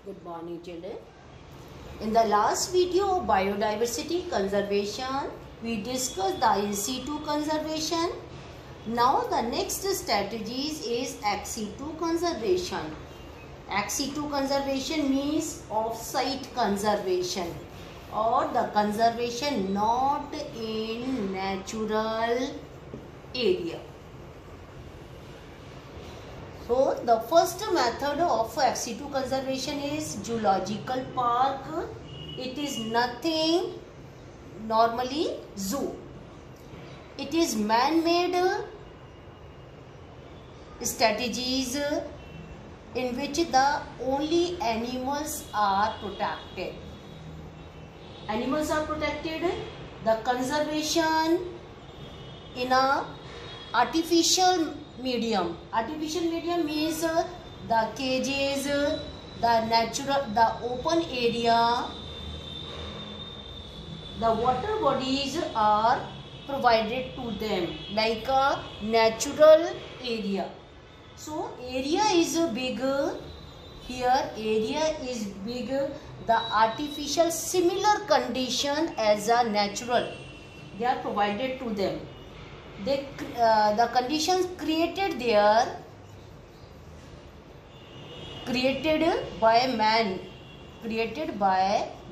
Good morning, children. In the last video of biodiversity conservation, we discussed the in situ conservation. Now the next strategies is ex situ conservation. Ex situ conservation means off-site conservation or the conservation not in natural area. So the first method of ex situ conservation is zoological park. It is nothing normally zoo. It is man-made strategies in which the only animals are protected. Animals are protected. The conservation in a artificial medium. Artificial medium means the cages, the open area, the water bodies are provided to them like a natural area. So area is big here, area is big. The artificial similar condition as a natural, they are provided to them. The conditions created there, created by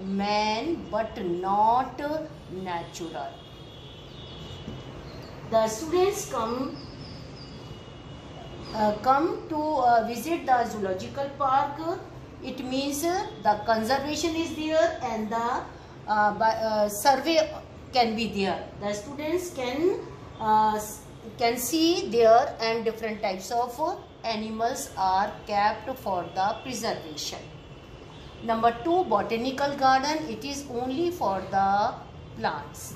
man but not natural. The students come to visit the zoological park. It means the conservation is there and the survey can be there. The students can see there and different types of animals are kept for the preservation. Number 2, botanical garden. It is only for the plants.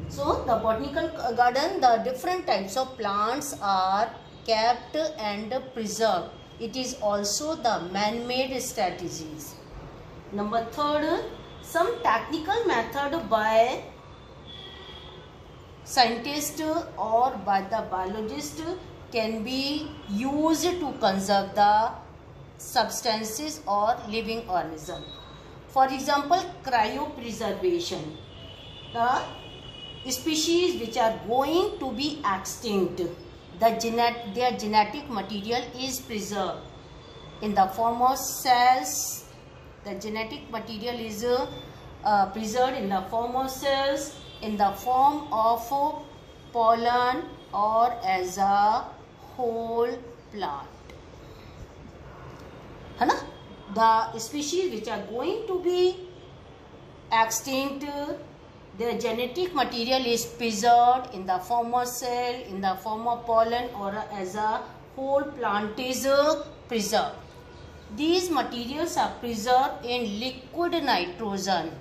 So the botanical garden, the different types of plants are kept and preserved. It is also the man-made strategies. Number 3, some technical method by scientist or by the biologist can be used to conserve the substances or living organism. For example, cryopreservation. The species which are going to be extinct, their genetic material is preserved in the form of cells. The genetic material is preserved in the form of cells, in the form of pollen or as a whole plant. The species which are going to be extinct, their genetic material is preserved in the form of cell, in the form of pollen or as a whole plant is preserved. These materials are preserved in liquid nitrogen.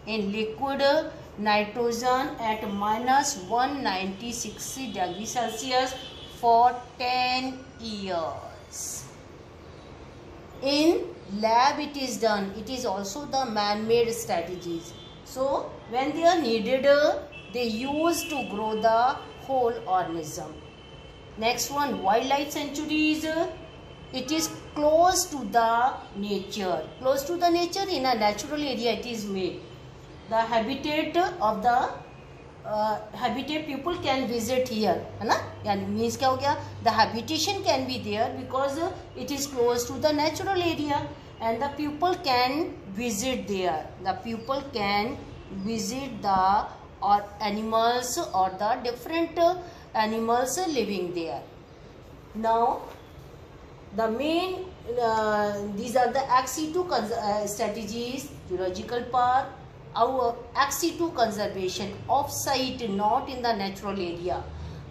In liquid nitrogen at -196 degrees Celsius for 10 years. In lab it is done. It is also the man-made strategies. So when they are needed, they use to grow the whole organism. Next one, wildlife sanctuaries. It is close to the nature. Close to the nature, in a natural area it is made. The habitat of the habitat people can visit here, means क्या हो गया? The habitation can be there because it is close to the natural area and the people can visit there. The people can visit the animals or the different animals living there. Now the main these are the ex situ strategies. Zoological park, our ex situ conservation, off-site, not in the natural area.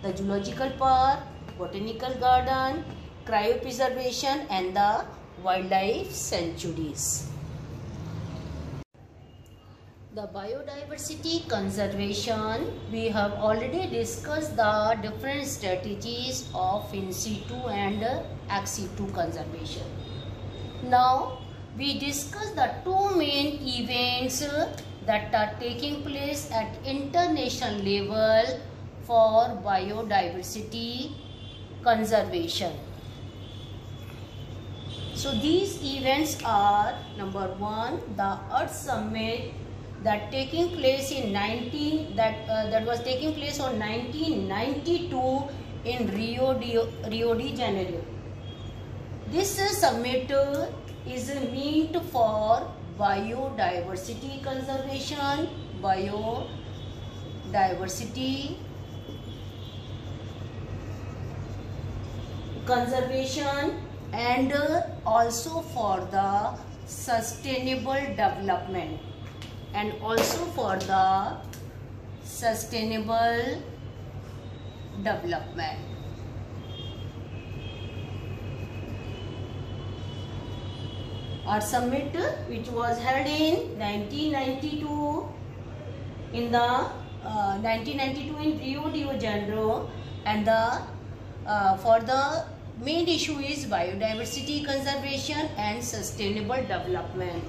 The zoological park, botanical garden, cryopreservation and the wildlife sanctuaries. The biodiversity conservation, we have already discussed the different strategies of in situ and ex situ conservation. Now we discuss the two main events that are taking place at international level for biodiversity conservation. So these events are, number 1, the Earth Summit that taking place in that was taking place on 1992 in Rio de Janeiro. This summit is meant for biodiversity conservation, and also for the sustainable development, Our summit, which was held in 1992 in Rio de Janeiro, and for the main issue is biodiversity conservation and sustainable development.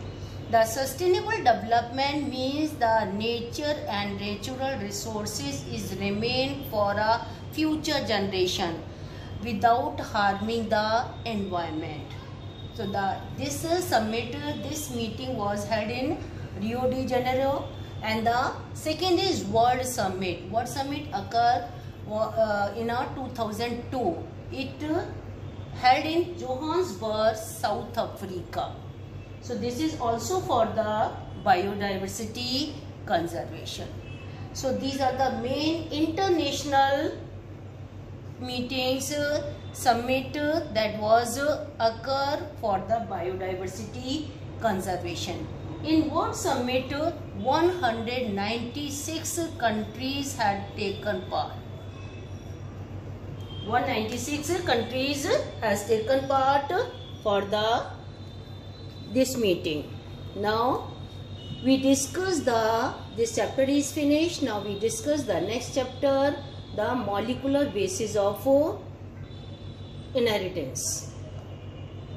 The sustainable development means the nature and natural resources is remain for a future generation without harming the environment. So this meeting was held in Rio de Janeiro, and the second is World Summit. World Summit occurred in 2002. It held in Johannesburg, South Africa. So this is also for the biodiversity conservation. So these are the main international meetings, summit that was occur for the biodiversity conservation. In World Summit, 196 countries had taken part. 196 countries has taken part for this meeting. Now we discuss this chapter is finished. Now we discuss the next chapter, the molecular basis of inheritance.